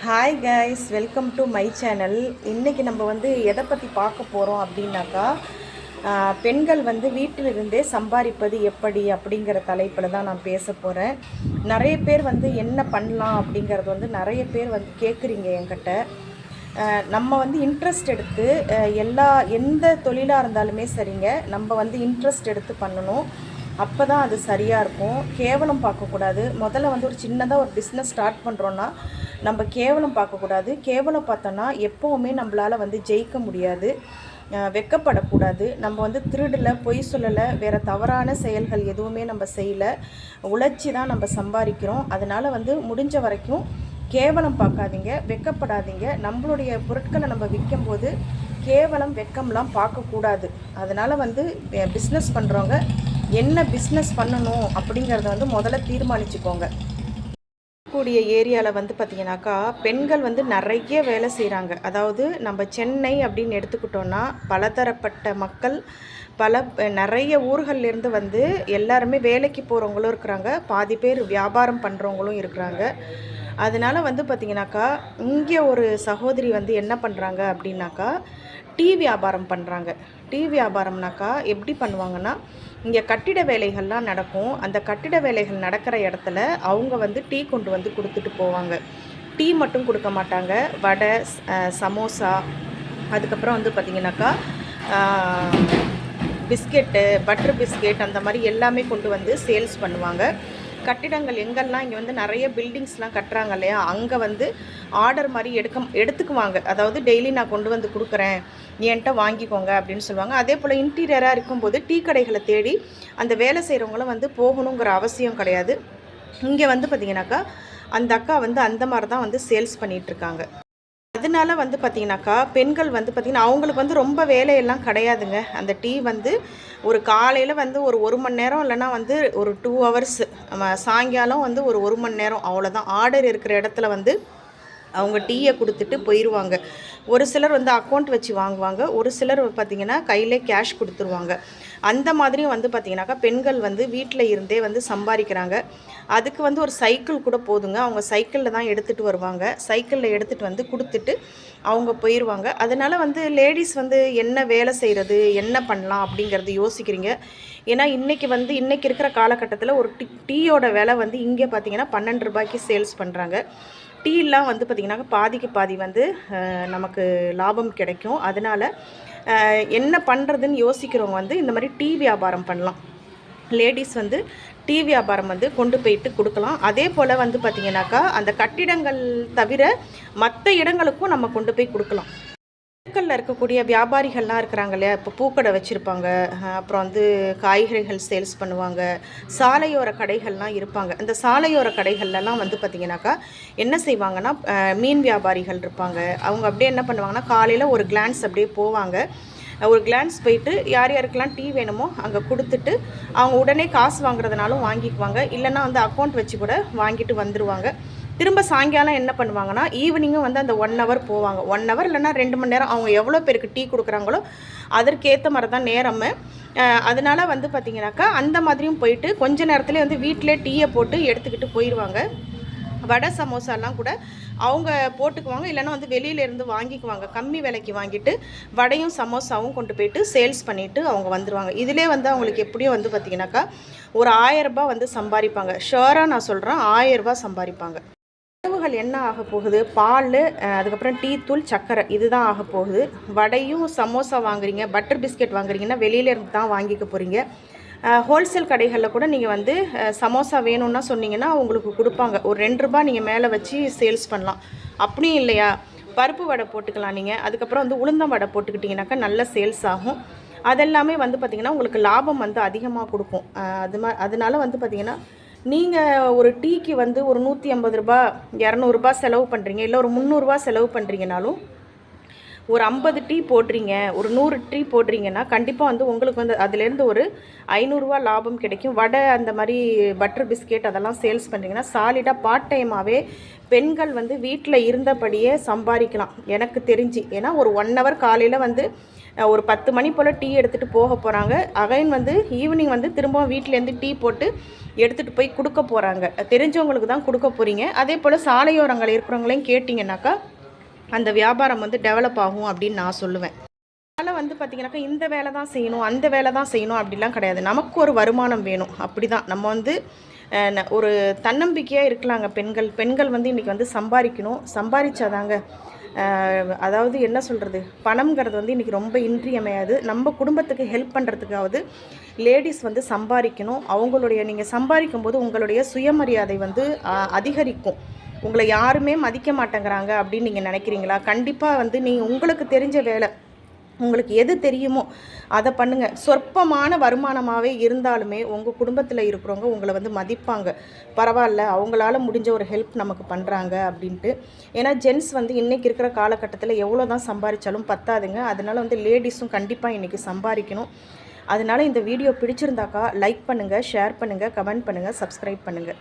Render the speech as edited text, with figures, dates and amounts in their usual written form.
Hi guys, welcome to my channel. இன்றைக்கி நம்ம வந்து எதை பற்றி பார்க்க போகிறோம் அப்படின்னாக்கா, பெண்கள் வந்து வீட்டிலிருந்தே சம்பாதிப்பது எப்படி அப்படிங்கிற தலைப்பில் தான் நான் பேச போகிறேன். நிறைய பேர் வந்து என்ன பண்ணலாம் அப்படிங்கிறது வந்து நிறைய பேர் வந்து கேட்குறீங்க என்கிட்ட. நம்ம வந்து இன்ட்ரெஸ்ட் எடுத்து எந்த தொழிலாக இருந்தாலுமே சரிங்க, நம்ம வந்து இன்ட்ரெஸ்ட் எடுத்து பண்ணணும். அப்போ தான் அது சரியாக இருக்கும். கேவலம் பார்க்கக்கூடாது. முதல்ல வந்து ஒரு சின்னதாக ஒரு பிஸ்னஸ் ஸ்டார்ட் பண்ணுறோன்னா நம்ம கேவலம் பார்க்கக்கூடாது. கேவலம் பார்த்தோன்னா எப்போவுமே நம்மளால் வந்து ஜெயிக்க முடியாது. வெக்கப்படக்கூடாது. நம்ம வந்து திருடலை, பொய் சொல்லலை, வேறு தவறான செயல்கள் எதுவுமே நம்ம செய்யலை. உழைச்சி தான் நம்ம சம்பாதிக்கிறோம். அதனால் வந்து முடிஞ்ச வரைக்கும் கேவலம் பார்க்காதீங்க, வெக்கப்படாதீங்க. நம்மளுடைய பொருட்களை நம்ம விற்கும்போது கேவலம் வெக்கம்லாம் பார்க்கக்கூடாது. அதனால் வந்து பிஸ்னஸ் பண்ணுறவங்க என்ன பிஸ்னஸ் பண்ணணும் அப்படிங்கிறத வந்து முதல்ல தீர்மானிச்சுக்கோங்க. கூடிய ஏரியாவில் வந்து பார்த்திங்கனாக்கா பெண்கள் வந்து நிறைய வேலை செய்கிறாங்க. அதாவது நம்ம சென்னை அப்படின்னு எடுத்துக்கிட்டோன்னா பலதரப்பட்ட மக்கள் நிறைய ஊர்கள்லேருந்து வந்து எல்லாருமே வேலைக்கு போகிறவங்களும் இருக்கிறாங்க, பாதி பேர் வியாபாரம் பண்ணுறவங்களும் இருக்கிறாங்க. அதனால் வந்து பார்த்திங்கனாக்கா இங்கே ஒரு சகோதரி வந்து என்ன பண்ணுறாங்க அப்படின்னாக்கா டீ வியாபாரம் பண்ணுறாங்க. டீ வியாபாரம்னாக்கா எப்படி பண்ணுவாங்கன்னா, இங்கே கட்டிட வேலைகள்லாம் நடக்கும். அந்த கட்டிட வேலைகள் நடக்கிற இடத்துல அவங்க வந்து டீ கொண்டு வந்து கொடுத்துட்டு போவாங்க. டீ மட்டும் கொடுக்க மாட்டாங்க, வடை, சமோசா, அதுக்கப்புறம் வந்து பார்த்திங்கனாக்கா பிஸ்கெட்டு, பட்டர் பிஸ்கெட், அந்த மாதிரி எல்லாமே கொண்டு வந்து சேல்ஸ் பண்ணுவாங்க. கட்டிடங்கள் எங்கெல்லாம் இங்கே வந்து நிறைய பில்டிங்ஸ்லாம் கட்டுறாங்க இல்லையா, அங்கே வந்து ஆர்டர் மாதிரி எடுத்துக்குவாங்க. அதாவது டெய்லி நான் கொண்டு வந்து கொடுக்குறேன், என்கிட்ட வாங்கிக்கோங்க அப்படின்னு சொல்லுவாங்க. அதே போல் இன்டீரியராக இருக்கும்போது டீ கடைகளை தேடி அந்த வேலை செய்கிறவங்களும் வந்து போகணுங்கிற அவசியம் கிடையாது. இங்கே வந்து பார்த்திங்கனாக்கா அந்த அக்கா வந்து அந்த மாதிரி தான் வந்து சேல்ஸ் பண்ணிகிட்ருக்காங்க. அதனால வந்து பார்த்திங்கனாக்கா பெண்கள் வந்து பார்த்திங்கன்னா அவங்களுக்கு வந்து ரொம்ப வேலையெல்லாம் கிடையாதுங்க. அந்த டீ வந்து ஒரு காலையில் வந்து ஒரு மணி நேரம், இல்லைனா வந்து ஒரு 2 ஹவர்ஸ், சாயங்காலம் வந்து ஒரு மணி நேரம், அவ்வளோதான். ஆர்டர் இருக்கிற இடத்துல வந்து அவங்க டீயை கொடுத்துட்டு போயிடுவாங்க. ஒரு சிலர் வந்து அக்கௌண்ட் வச்சு வாங்குவாங்க, ஒரு சிலர் பார்த்திங்கன்னா கையிலே கேஷ் கொடுத்துருவாங்க. அந்த மாதிரியும் வந்து பார்த்திங்கனாக்கா பெண்கள் வந்து வீட்டில் இருந்தே வந்து சம்பாதிக்கிறாங்க. அதுக்கு வந்து ஒரு சைக்கிள் கூட போதுங்க. அவங்க சைக்கிளில் தான் எடுத்துகிட்டு வருவாங்க. சைக்கிளில் எடுத்துகிட்டு வந்து கொடுத்துட்டு அவங்க போயிடுவாங்க. அதனால் வந்து லேடிஸ் வந்து என்ன வேலை செய்கிறது, என்ன பண்ணலாம் அப்படிங்கிறது யோசிக்கிறீங்க. ஏன்னா இன்றைக்கி இருக்கிற காலகட்டத்தில் ஒரு டீயோட விலை வந்து இங்கே பார்த்திங்கன்னா 12 ரூபாய்க்கு சேல்ஸ் பண்ணுறாங்க. டீலாம் வந்து பார்த்திங்கனாக்கா பாதிக்கு பாதி வந்து நமக்கு லாபம் கிடைக்கும். அதனால் என்ன பண்ணுறதுன்னு யோசிக்கிறவங்க வந்து இந்த மாதிரி டீ வியாபாரம் பண்ணலாம். லேடிஸ் வந்து டீ வியாபாரம் வந்து கொண்டு போயிட்டு கொடுக்கலாம். அதே போல் வந்து பார்த்திங்கனாக்கா அந்த கட்டிடங்கள் தவிர மற்ற இடங்களுக்கும் நம்ம கொண்டு போய் கொடுக்கலாம். தெருக்களில் இருக்கக்கூடிய வியாபாரிகள்லாம் இருக்கிறாங்க இல்லையா, இப்போ பூக்கடை வச்சுருப்பாங்க, அப்புறம் வந்து காய்கறிகள் சேல்ஸ் பண்ணுவாங்க, சாலையோர கடைகள்லாம் இருப்பாங்க. அந்த சாலையோர கடைகள்லாம் வந்து பார்த்திங்கனாக்கா என்ன செய்வாங்கன்னா மீன் வியாபாரிகள் இருப்பாங்க. அவங்க அப்படியே என்ன பண்ணுவாங்கன்னா காலையில் ஒரு கிளான்ஸ் அப்படியே போவாங்க. ஒரு கிளான்ஸ் போயிட்டு யார் யாருக்கெல்லாம் டீ வேணுமோ அங்கே கொடுத்துட்டு அவங்க உடனே காசு வாங்குறதுனாலும் வாங்கிக்குவாங்க, இல்லைன்னா வந்து அக்கௌண்ட் வச்சு கூட வாங்கிட்டு வந்துடுவாங்க. திரும்ப சாயங்காலம் என்ன பண்ணுவாங்கன்னா ஈவினிங்கும் வந்து அந்த 1 ஹவர் போவாங்க. 1 ஹவர் இல்லைனா 2 மணி நேரம், அவங்க எவ்வளோ பேருக்கு டீ கொடுக்குறாங்களோ அதற்கேற்ற மாதிரி தான் நேரம். அதனால் வந்து பார்த்திங்கனாக்கா அந்த மாதிரியும் போயிட்டு கொஞ்ச நேரத்துலேயே வந்து வீட்டிலே டீயை போட்டு எடுத்துக்கிட்டு போயிடுவாங்க. வடை, சமோசாலாம் கூட அவங்க போட்டுக்குவாங்க, இல்லைன்னா வந்து வெளியிலேருந்து வாங்கிக்குவாங்க. கம்மி விலைக்கு வாங்கிட்டு வடையும் சமோசாவும் கொண்டு போயிட்டு சேல்ஸ் பண்ணிவிட்டு அவங்க வந்துடுவாங்க. இதிலே வந்து அவங்களுக்கு எப்படியும் வந்து பார்த்திங்கனாக்கா ஒரு 1000 ரூபாய் வந்து சம்பாதிப்பாங்க. ஷுவராக நான் சொல்கிறேன், 1000 ரூபாய் சம்பாதிப்பாங்க. உணவுகள் என்ன ஆக போகுது, பால், அதுக்கப்புறம் டீ தூள், சர்க்கரை, இதுதான் ஆக போகுது. வடையும் சமோசா வாங்குறீங்க, பட்டர் பிஸ்கெட் வாங்குறீங்கன்னா வெளியிலேருந்து தான் வாங்கிக்க போகிறீங்க. ஹோல்சேல் கடைகளில் கூட நீங்கள் வந்து சமோசா வேணும்னா சொன்னீங்கன்னா உங்களுக்கு கொடுப்பாங்க. ஒரு 2 ரூபாய் நீங்கள் மேலே வச்சு சேல்ஸ் பண்ணலாம். அப்படியும் இல்லையா, பருப்பு வடை போட்டுக்கலாம் நீங்கள். அதுக்கப்புறம் வந்து உளுந்தம் வடை போட்டுக்கிட்டிங்கனாக்கா நல்ல சேல்ஸ் ஆகும். அதெல்லாமே வந்து பார்த்திங்கன்னா உங்களுக்கு லாபம் வந்து அதிகமாக கொடுக்கும். அதனால வந்து பார்த்திங்கன்னா நீங்கள் ஒரு டீக்கு வந்து ஒரு 150 ரூபா, 200 ரூபாய் செலவு பண்ணுறீங்க, இல்லை ஒரு 300 ரூபா செலவு பண்ணுறீங்கனாலும் ஒரு 50 டீ போடுறீங்க, ஒரு 100 டீ போடுறீங்கன்னா கண்டிப்பாக வந்து உங்களுக்கு வந்து அதுலேருந்து ஒரு 500 ரூபா லாபம் கிடைக்கும். வடை, அந்த மாதிரி பட்டர் பிஸ்கெட் அதெல்லாம் சேல்ஸ் பண்ணுறீங்கன்னா சாலிடாக பார்ட் டைமாகவே பெண்கள் வந்து வீட்டில் இருந்தபடியே சம்பாதிக்கலாம் எனக்கு தெரிஞ்சு. ஏன்னா ஒரு 1 ஹவர் காலையில் வந்து ஒரு 10 மணி போல் டீ எடுத்துகிட்டு போக போகிறாங்க. அகைன் வந்து ஈவினிங் வந்து திரும்பவும் வீட்டிலேருந்து டீ போட்டு எடுத்துகிட்டு போய் கொடுக்க போகிறாங்க. தெரிஞ்சவங்களுக்கு தான் கொடுக்க போகிறீங்க. அதே போல் சாலையோரங்கள் இருக்கிறவங்களையும் கேட்டிங்கனாக்கா அந்த வியாபாரம் வந்து டெவலப் ஆகும் அப்படின்னு நான் சொல்லுவேன். அதனால் வந்து பார்த்திங்கனாக்கா இந்த வேலை தான் செய்யணும், அந்த வேலை தான் செய்யணும் அப்படிலாம் கிடையாது. நமக்கு ஒரு வருமானம் வேணும். அப்படி தான் நம்ம வந்து ஒரு தன்னம்பிக்கையாக இருக்கலாங்க. பெண்கள் வந்து இன்றைக்கி வந்து சம்பாதிக்கணும். சம்பாதிச்சாதாங்க அதாவது என்ன சொல்கிறது, பணம்ங்கிறது வந்து இன்றைக்கி ரொம்ப இன்றியமையாது. நம்ம குடும்பத்துக்கு ஹெல்ப் பண்ணுறதுக்காவது லேடிஸ் வந்து சம்பாதிக்கணும். அவங்களுடைய நீங்கள் சம்பாதிக்கும் போது உங்களுடைய சுயமரியாதை வந்து அதிகரிக்கும். உங்களை யாருமே மதிக்க மாட்டேங்கிறாங்க அப்படின்னு நீங்கள் நினைக்கிறீங்களா? கண்டிப்பாக வந்து நீங்கள் உங்களுக்கு தெரிஞ்ச வேலை, உங்களுக்கு எது தெரியுமோ அதை பண்ணுங்கள். சொற்பமான வருமானமாகவே இருந்தாலுமே உங்கள் குடும்பத்தில் இருக்கிறவங்க உங்களை வந்து மதிப்பாங்க. பரவாயில்ல, அவங்களால முடிஞ்ச ஒரு ஹெல்ப் நமக்கு பண்ணுறாங்க அப்படின்ட்டு. ஏன்னா ஜென்ஸ் வந்து இன்றைக்கி இருக்கிற காலகட்டத்தில் எவ்வளோ தான் சம்பாதிச்சாலும் பத்தாதுங்க. அதனால் வந்து லேடிஸும் கண்டிப்பாக இன்றைக்கி சம்பாதிக்கணும். அதனால் இந்த வீடியோ பிடிச்சிருந்தாக்கா லைக் பண்ணுங்கள், ஷேர் பண்ணுங்கள், கமெண்ட் பண்ணுங்கள், சப்ஸ்கிரைப் பண்ணுங்கள்.